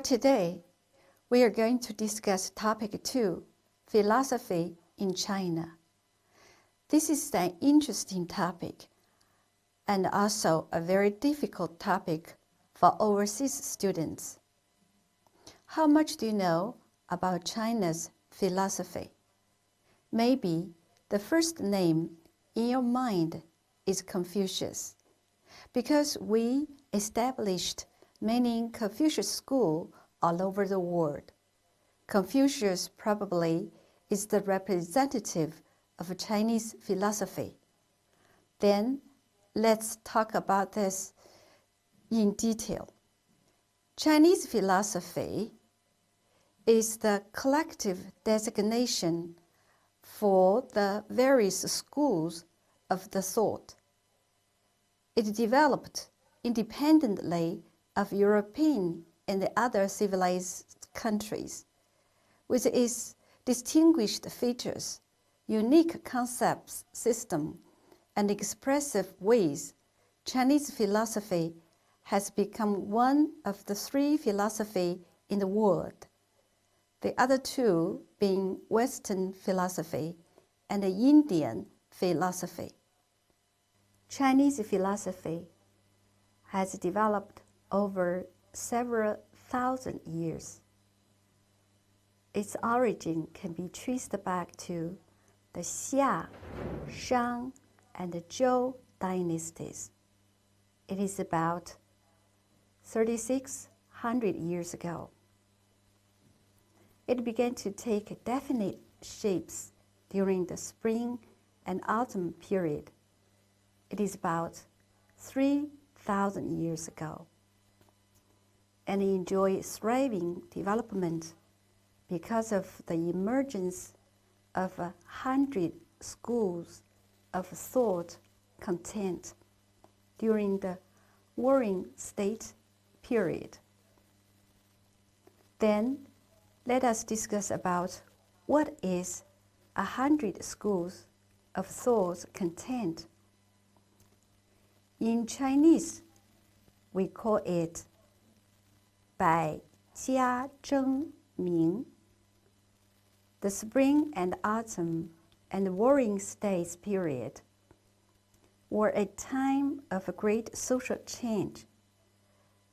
today, we are going to discuss topic 2, philosophy in China. This is an interesting topic and also a very difficult topic for overseas students. How much do you know about China's philosophy? Maybe the first name in your mind is Confucius, because we established many Confucius schools all over the world. Confucius probably is the representative of Chinese philosophy. Then let's talk about this in detail. Chinese philosophy is the collective designation for the various schools of the thought. It developed independently of European and the other civilized countries, with its distinguished features, unique concepts, system, and expressive ways. Chinese philosophy has become one of the 3 philosophies in the world, the other 2 being Western philosophy and Indian philosophy. Chinese philosophy has developed over several thousand years. Its origin can be traced back to the Xia, Shang, and the Zhou dynasties. It is about 3,600 years ago. It began to take definite shapes during the spring and autumn period. It is about 3,000 years ago, and enjoyed thriving development because of the emergence of 100 schools of thought content during the Warring State period. Then let us discuss about what is 100 schools of thought content. In Chinese, we call it 百家争鸣. The spring and autumn and warring states period were a time of great social change,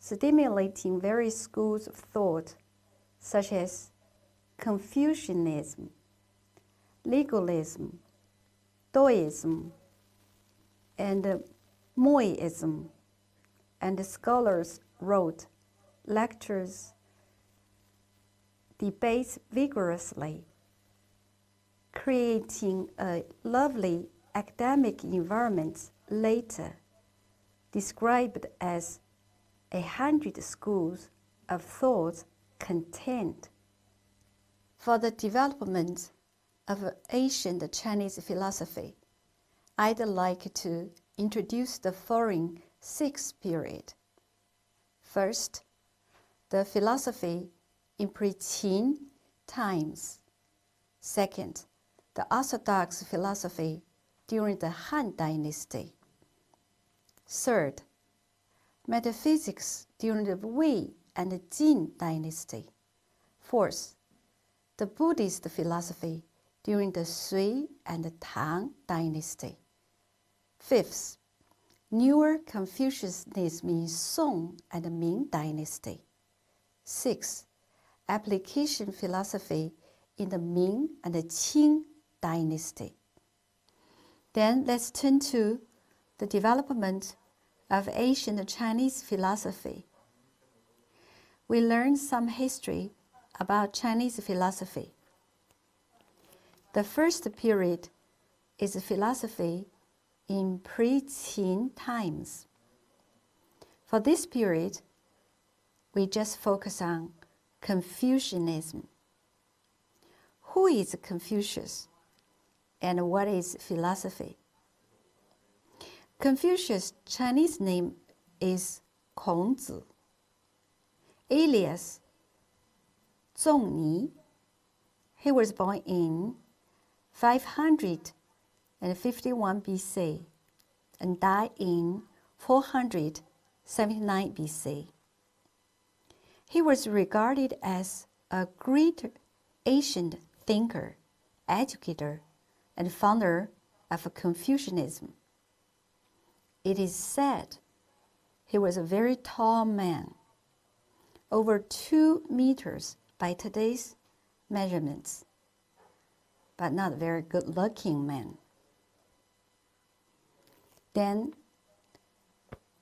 stimulating various schools of thought such as Confucianism, legalism, Taoism, and Moism, and scholars wrote lectures, debates vigorously, creating a lovely academic environment later described as 100 schools of thought content. For the development of ancient Chinese philosophy, I'd like to introduce the following 6 periods. First, the philosophy in pre-Qin times. Second, the orthodox philosophy during the Han Dynasty. Third, metaphysics during the Wei and the Jin Dynasty. Fourth, the Buddhist philosophy during the Sui and the Tang Dynasty. Fifth, newer Confucianism in Song and the Ming Dynasty. Sixth, application philosophy in the Ming and the Qing Dynasty. Then let's turn to the development of ancient Chinese philosophy. We learn some history about Chinese philosophy. The first period is philosophy in pre-Qin times. For this period, we just focus on Confucianism. Who is Confucius, and what is philosophy? Confucius' Chinese name is Kongzi, alias Zongni. He was born in 551 BC and died in 479 BC. He was regarded as a great ancient thinker, educator, and founder of Confucianism. It is said he was a very tall man, over 2 meters by today's measurements, but not a very good-looking man. Then,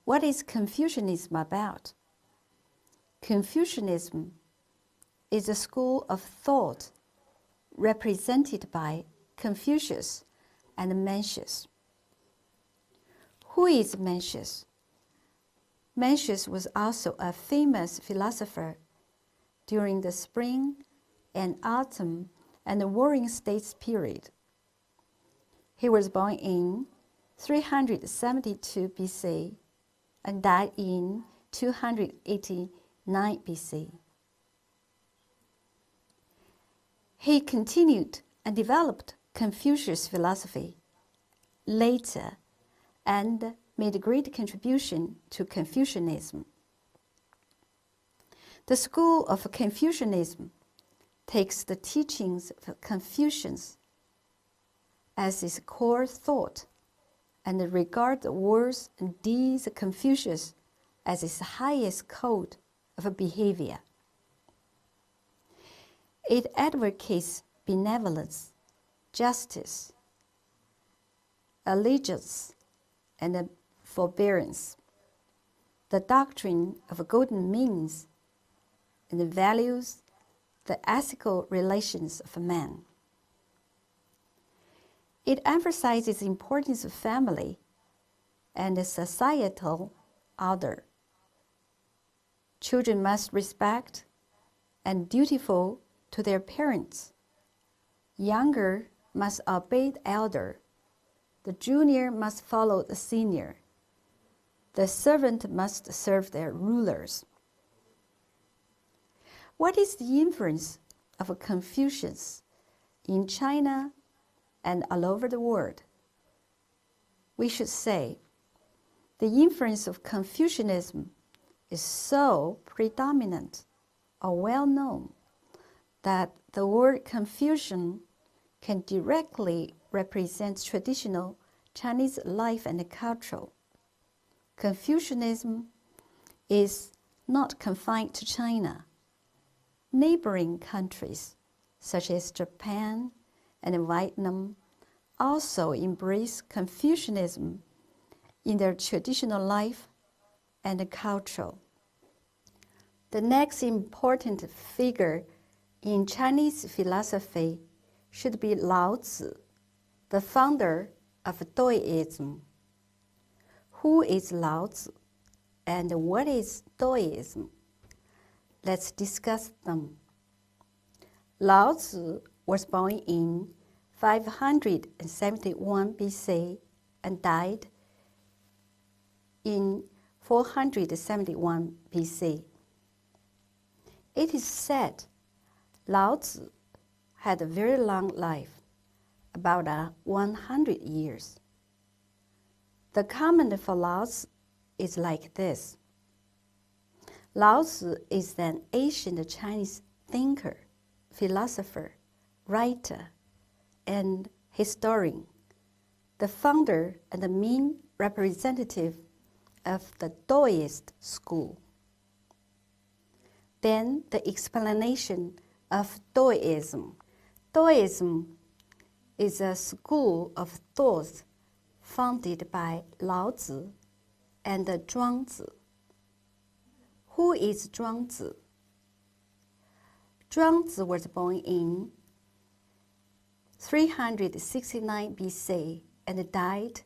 what is Confucianism about? Confucianism is a school of thought represented by Confucius and Mencius. Who is Mencius? Mencius was also a famous philosopher during the Spring and Autumn and the Warring States period. He was born in 372 BC and died in 289 BC. He continued and developed Confucius philosophy later and made a great contribution to Confucianism. The school of Confucianism takes the teachings of Confucius as its core thought and regards the words and deeds of Confucius as its highest code of behavior. It advocates benevolence, justice, allegiance, and forbearance, the doctrine of golden means, and values the ethical relations of man. It emphasizes the importance of family and the societal order. Children must respect and dutiful to their parents. Younger must obey the elder. The junior must follow the senior. The servant must serve their rulers. What is the influence of Confucius in China and all over the world? We should say the influence of Confucianism is so predominant or well known that the word Confucian can directly represent traditional Chinese life and culture. Confucianism is not confined to China. Neighboring countries, such as Japan and Vietnam, also embrace Confucianism in their traditional life and culture. The next important figure in Chinese philosophy should be Lao Tzu, the founder of Daoism. Who is Lao Tzu and what is Daoism? Let's discuss them. Lao Tzu was born in 571 BC and died in 471 BC. It is said Lao Tzu had a very long life, about 100 years. The comment for Lao Tzu is like this. Lao Tzu is an ancient Chinese thinker, philosopher, writer, and historian, the founder and the main representative of the Daoist school. Then the explanation of Daoism. Daoism is a school of thought founded by Lao Tzu and Zhuangzi. Who is Zhuangzi? Zhuangzi was born in 369 BC and died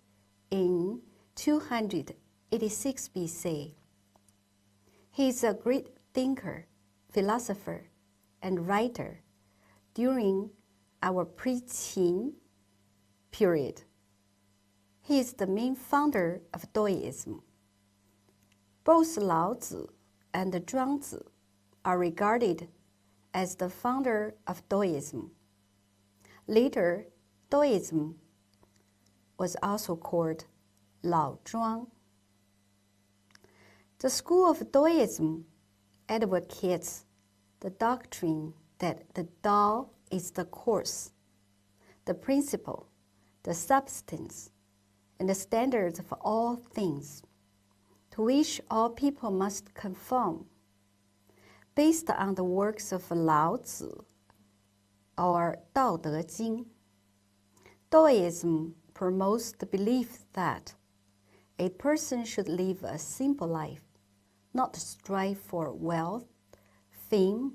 in 286 BC. He is a great thinker, philosopher, and writer during our pre-Qin period. He is the main founder of Daoism. Both Lao Tzu and Zhuangzi are regarded as the founder of Daoism. Later, Daoism was also called Lao Zhuang. The school of Daoism advocates the doctrine that the Tao is the course, the principle, the substance, and the standards of all things, to which all people must conform, based on the works of Lao Tzu or Tao Te Jing. Taoism promotes the belief that a person should live a simple life, not strive for wealth, fame,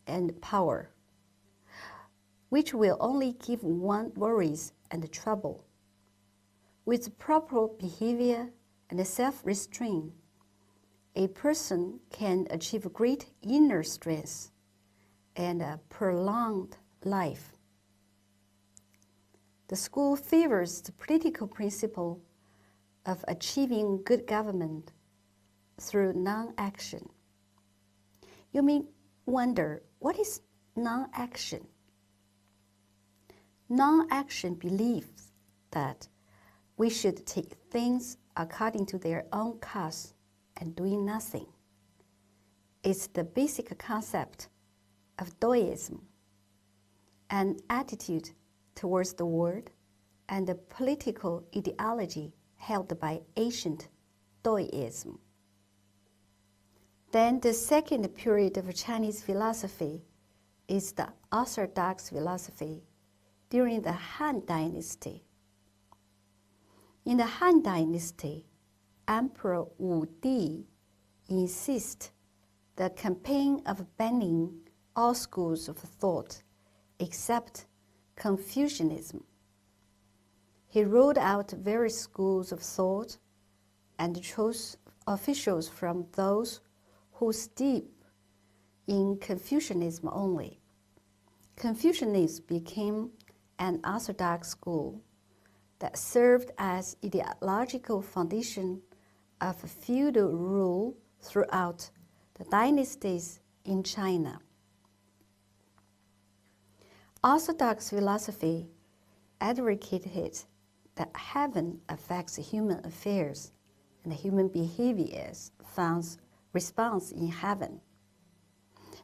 and power, which will only give one worries and trouble. With proper behavior and self-restraint, a person can achieve great inner strength and a prolonged life. The school favors the political principle of achieving good government through non-action. You may wonder, what is non-action? Non-action believes that we should take things according to their own course and doing nothing. It's the basic concept of Taoism, an attitude towards the world and the political ideology held by ancient Taoism. Then the second period of Chinese philosophy is the orthodox philosophy during the Han Dynasty. In the Han Dynasty, Emperor Wu Di insists the campaign of banning all schools of thought except Confucianism. He ruled out various schools of thought and chose officials from those who steep in Confucianism only. Confucianism became an orthodox school that served as ideological foundation of feudal rule throughout the dynasties in China. Orthodox philosophy advocated that heaven affects human affairs and human behaviors finds response in heaven,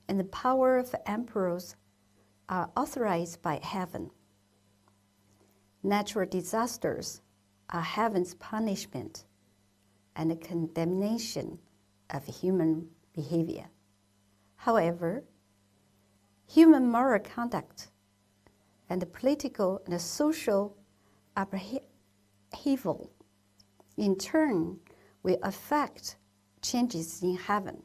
and the power of emperors are authorized by heaven. Natural disasters are heaven's punishment and the condemnation of human behavior. However, human moral conduct and the political and the social upheaval in turn will affect changes in heaven.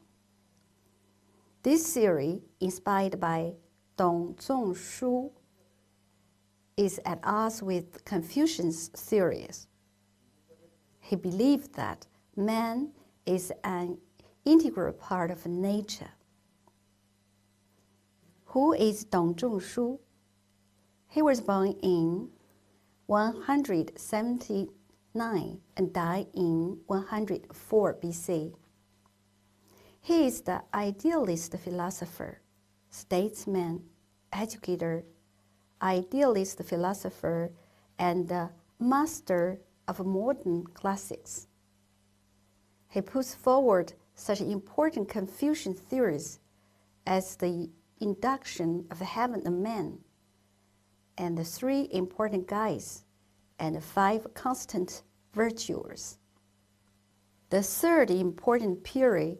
This theory, inspired by Dong Zhongshu, is at odds with Confucian's theories. He believed that man is an integral part of nature. Who is Dong Zhongshu? He was born in 179 and died in 104 BC. He is the idealist philosopher, statesman, educator, idealist philosopher, and the master of modern classics. He puts forward such important Confucian theories as the induction of heaven and man, and the 3 important guides, and the 5 constant virtues. The third important period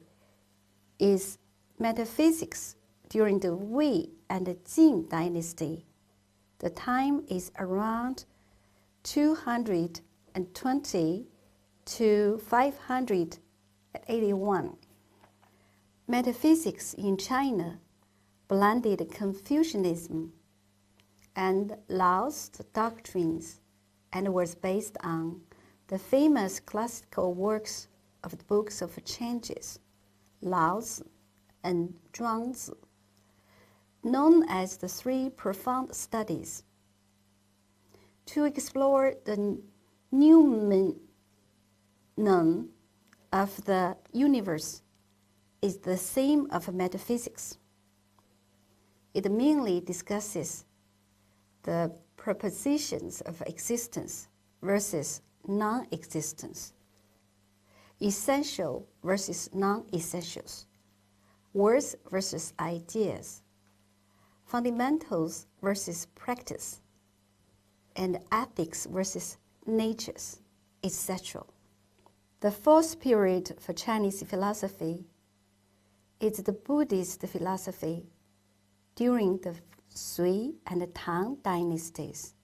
is metaphysics during the Wei and the Jin dynasty. The time is around 220 to 581. Metaphysics in China blended Confucianism and Lao's doctrines and was based on the famous classical works of the books of changes, Laozi and Zhuangzi, known as the 3 profound studies. To explore the noumenon of the universe is the theme of metaphysics. It mainly discusses the propositions of existence versus non-existence, essential versus non-essentials, words versus ideas, fundamentals versus practice, and ethics versus natures, etc. The fourth period for Chinese philosophy is the Buddhist philosophy during the Sui and the Tang dynasties.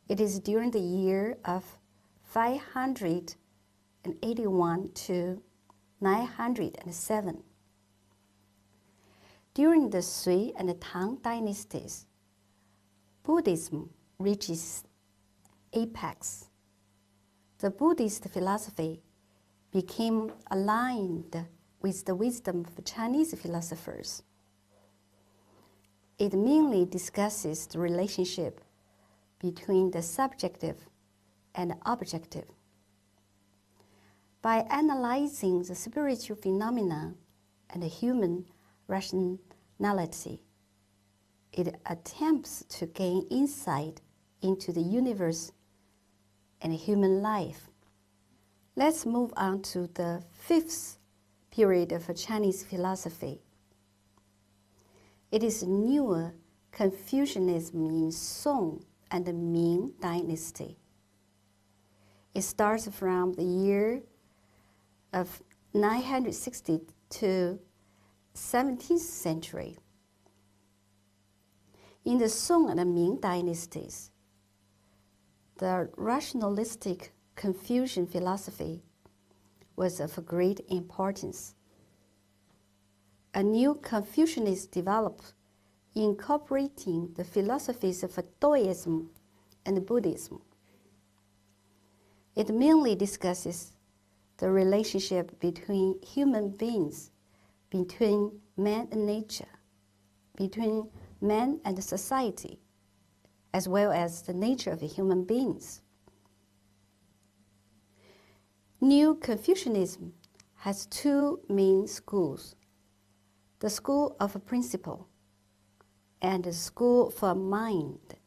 It is during the year of 581 to 907. During the Sui and the Tang dynasties, Buddhism reaches apex. The Buddhist philosophy became aligned with the wisdom of Chinese philosophers. It mainly discusses the relationship between the subjective and objective. By analyzing the spiritual phenomena and the human rationality, it attempts to gain insight into the universe and human life. Let's move on to the fifth period of Chinese philosophy. It is newer Confucianism in Song and the Ming dynasty. It starts from the year of 960 to 17th century. In the Song and the Ming dynasties, the rationalistic Confucian philosophy was of great importance. A new Confucianism developed, incorporating the philosophies of Taoism and Buddhism. It mainly discusses the relationship between human beings, between man and nature, between man and society, as well as the nature of human beings. New Confucianism has two main schools: the school of principle and the school for mind.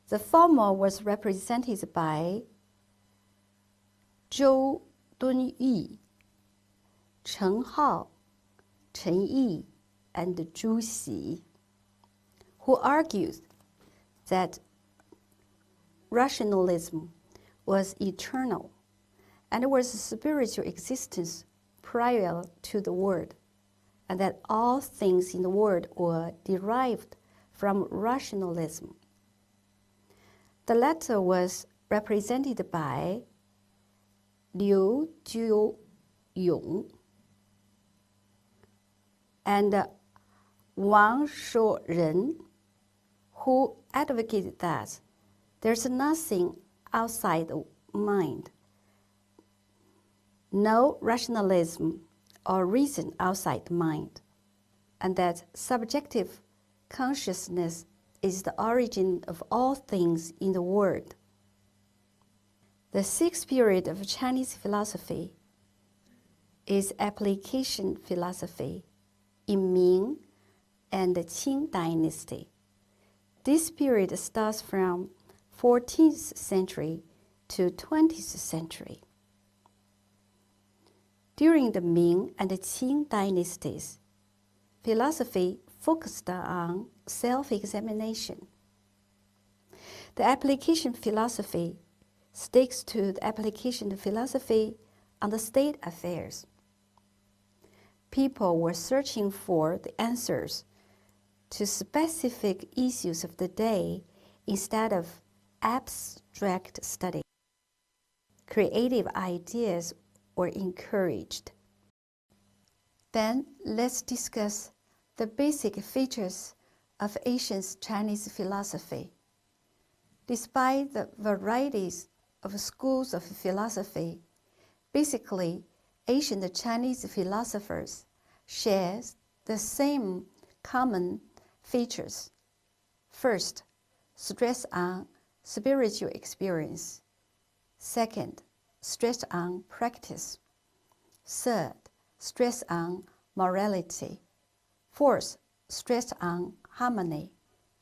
The former was represented by Zhou Dunyi, Chen Hao, Chen Yi, and Zhu Xi, who argued that rationalism was eternal and was a spiritual existence prior to the world, and that all things in the world were derived from rationalism. The latter was represented by Liu Jiuyong and Wang Shuren, who advocated that there's nothing outside the mind, no rationalism or reason outside the mind, and that subjective consciousness is the origin of all things in the world. The sixth period of Chinese philosophy is application philosophy in Ming and the Qing dynasty. This period starts from 14th century to 20th century. During the Ming and the Qing dynasties, philosophy focused on self-examination. The application philosophy sticks to the application of philosophy on the state affairs. People were searching for the answers to specific issues of the day instead of abstract study. Creative ideas were encouraged. Then let's discuss the basic features of ancient Chinese philosophy. Despite the varieties of schools of philosophy, basically, ancient Chinese philosophers share the same common features. First, stress on spiritual experience. Second, stress on practice. Third, stress on morality. Fourth, stress on harmony.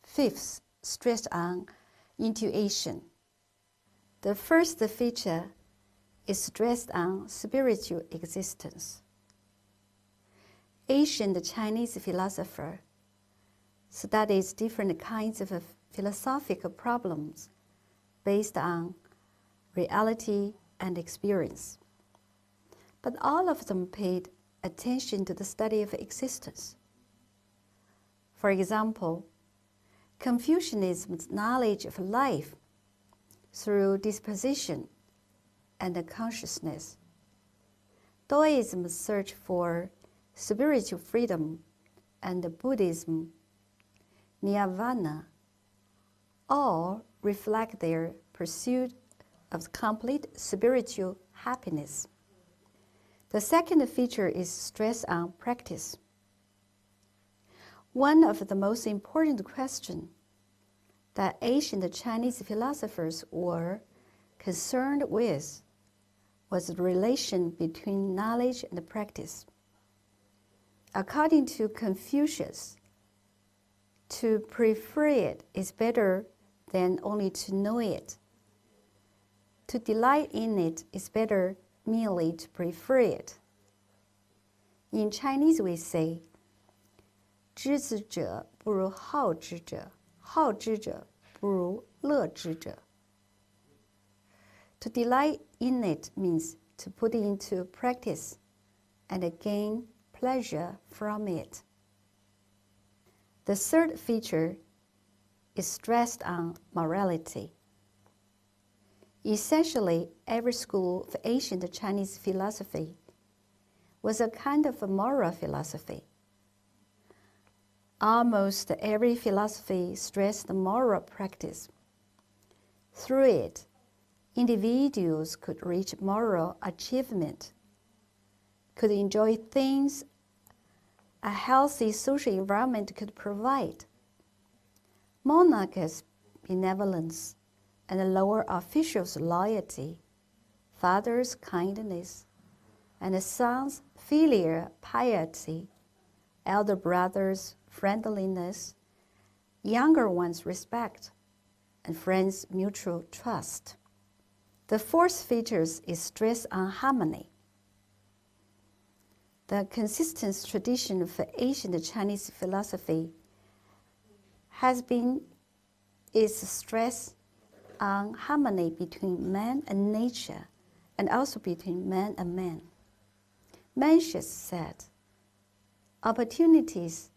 Fifth, stress on intuition. The first feature is stressed on spiritual existence. ancient Chinese philosopher studies different kinds of philosophical problems based on reality and experience, but all of them paid attention to the study of existence. For example, Confucianism's knowledge of life through disposition and consciousness, Taoism's search for spiritual freedom, and Buddhism, nirvana, all reflect their pursuit of complete spiritual happiness. The second feature is stress on practice. One of the most important questions that ancient Chinese philosophers were concerned with was the relation between knowledge and practice. According to Confucius, to prefer it is better than only to know it. To delight in it is better merely to prefer it. In Chinese we say, 知之者不如好之者，好之者不如乐之者. To delight in it means to put it into practice and gain pleasure from it. The third feature is stressed on morality. Essentially, every school of ancient Chinese philosophy was a kind of a moral philosophy. Almost every philosophy stressed moral practice. Through it, individuals could reach moral achievement, could enjoy things a healthy social environment could provide. Monarchs' benevolence and lower officials' loyalty, fathers' kindness, and sons' filial piety, elder brothers' friendliness, younger ones' respect, and friends' mutual trust. The fourth feature is stress on harmony. The consistent tradition of ancient Chinese philosophy has been its stress on harmony between man and nature, and also between man and man. Mencius said, opportunities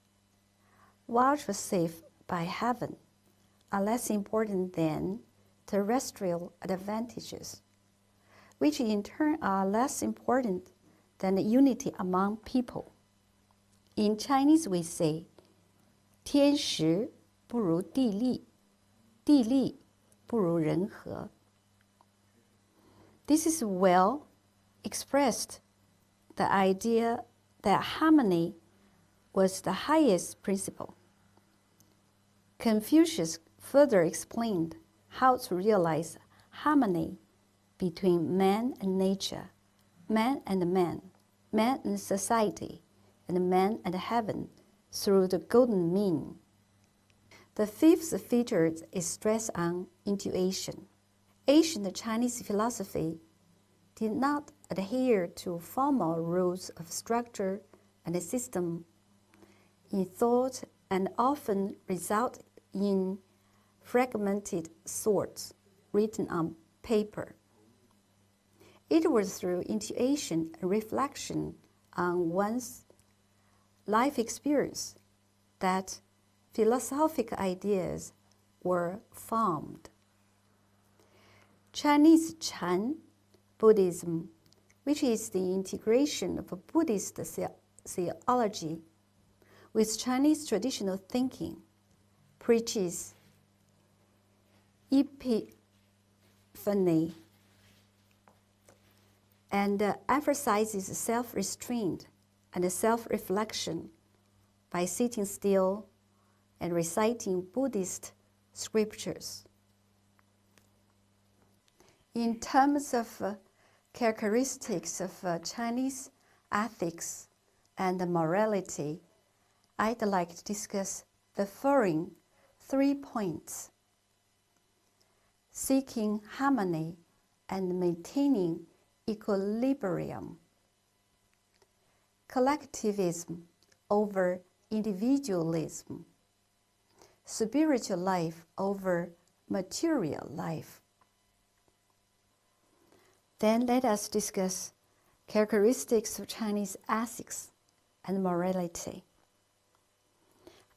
vouchsafed by heaven are less important than terrestrial advantages, which in turn are less important than the unity among people. In Chinese we say, 天时不如地利，地利不如人和. This is well expressed the idea that harmony was the highest principle. Confucius further explained how to realize harmony between man and nature, man and man, man and society, and man and heaven through the golden mean. The fifth feature is stress on intuition. Ancient Chinese philosophy did not adhere to formal rules of structure and system in thought and often result in fragmented thoughts written on paper. It was through intuition and reflection on one's life experience that philosophical ideas were formed. Chinese Chan Buddhism, which is the integration of Buddhist theology with Chinese traditional thinking, preaches epiphany and emphasizes self-restraint and self-reflection by sitting still and reciting Buddhist scriptures. In terms of characteristics of Chinese ethics and morality, I'd like to discuss the following 3 points: seeking harmony and maintaining equilibrium, collectivism over individualism, spiritual life over material life. Then let us discuss characteristics of Chinese ethics and morality.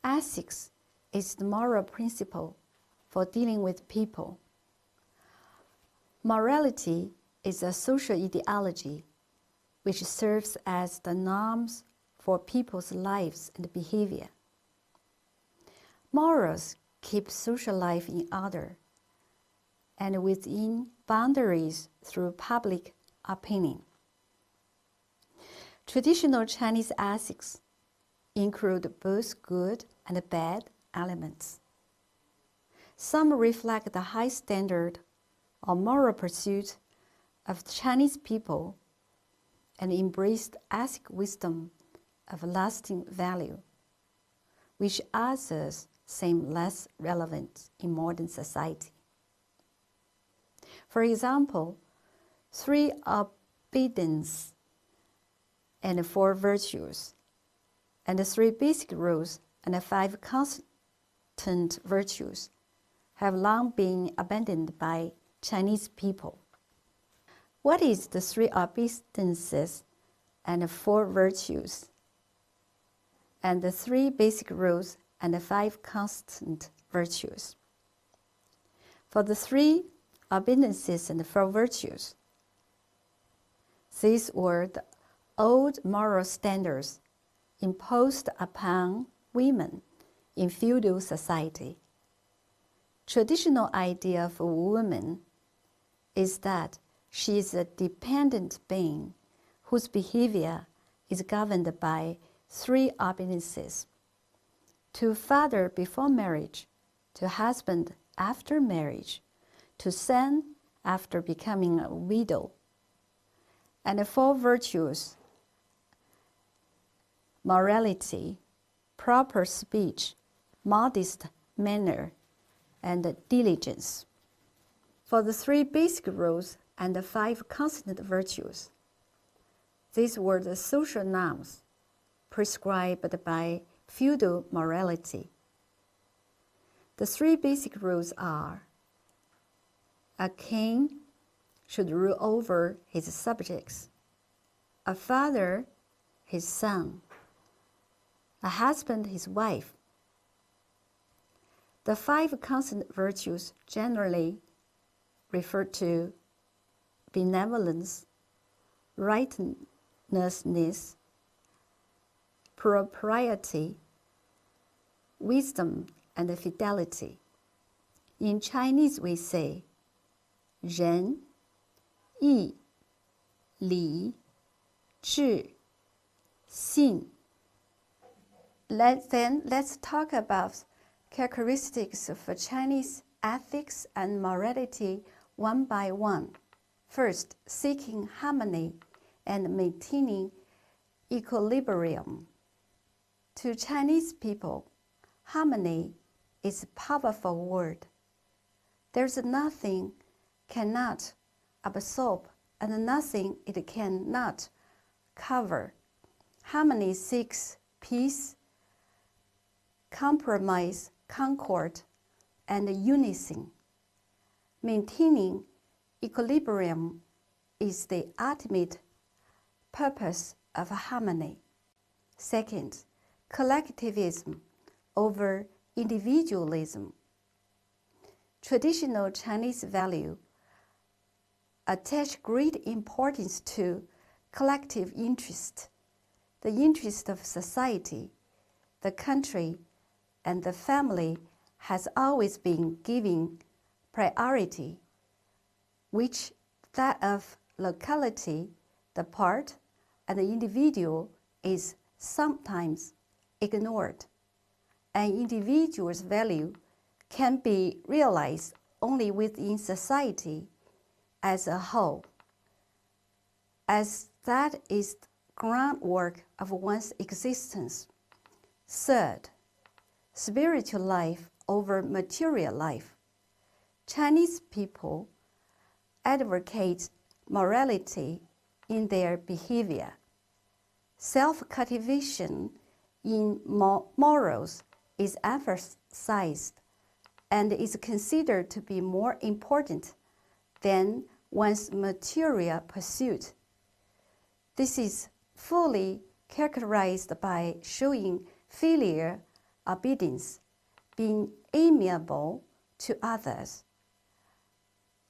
Ethics is the moral principle for dealing with people. Morality is a social ideology which serves as the norms for people's lives and behavior. Morals keep social life in order and within boundaries through public opinion. Traditional Chinese ethics include both good and bad elements. Some reflect the high standard or moral pursuit of the Chinese people and embrace the ethic wisdom of lasting value, which others seem less relevant in modern society. For example, 3 obedience and 4 virtues, and 3 basic rules and 5 constant virtues have long been abandoned by Chinese people. What is the 3 obeisances and 4 virtues, and the 3 basic rules and 5 constant virtues? For the 3 obeisances and 4 virtues, these were the old moral standards imposed upon women in feudal society. Traditional idea of a woman is that she is a dependent being whose behavior is governed by 3 obeisances: to father before marriage, to husband after marriage, to son after becoming a widow, and 4 virtues: morality, proper speech, modest manner, and diligence. For the 3 basic rules and the 5 constant virtues, these were the social norms prescribed by feudal morality. The 3 basic rules are: a king should rule over his subjects, a father his son, a husband his wife. The 5 constant virtues generally refer to benevolence, righteousness, propriety, wisdom, and fidelity. In Chinese we say 仁, 义, 礼, 智, 信. Let's talk about characteristics of Chinese ethics and morality one by one. First, seeking harmony and maintaining equilibrium. To Chinese people, harmony is a powerful word. There's nothing cannot absorb and nothing it cannot cover. Harmony seeks peace, compromise, concord, and unison. Maintaining equilibrium is the ultimate purpose of harmony. Second, collectivism over individualism. Traditional Chinese value attach great importance to collective interest, the interest of society, the country, and the family has always been given priority, which that of locality, the part, and the individual is sometimes ignored. An individual's value can be realized only within society as a whole, as that is the groundwork of one's existence. Third, spiritual life over material life. Chinese people advocate morality in their behavior. Self-cultivation in morals is emphasized and is considered to be more important than one's material pursuit. This is fully characterized by showing filial obedience, being amiable to others,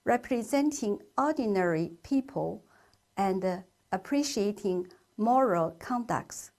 representing ordinary people, and appreciating moral conducts.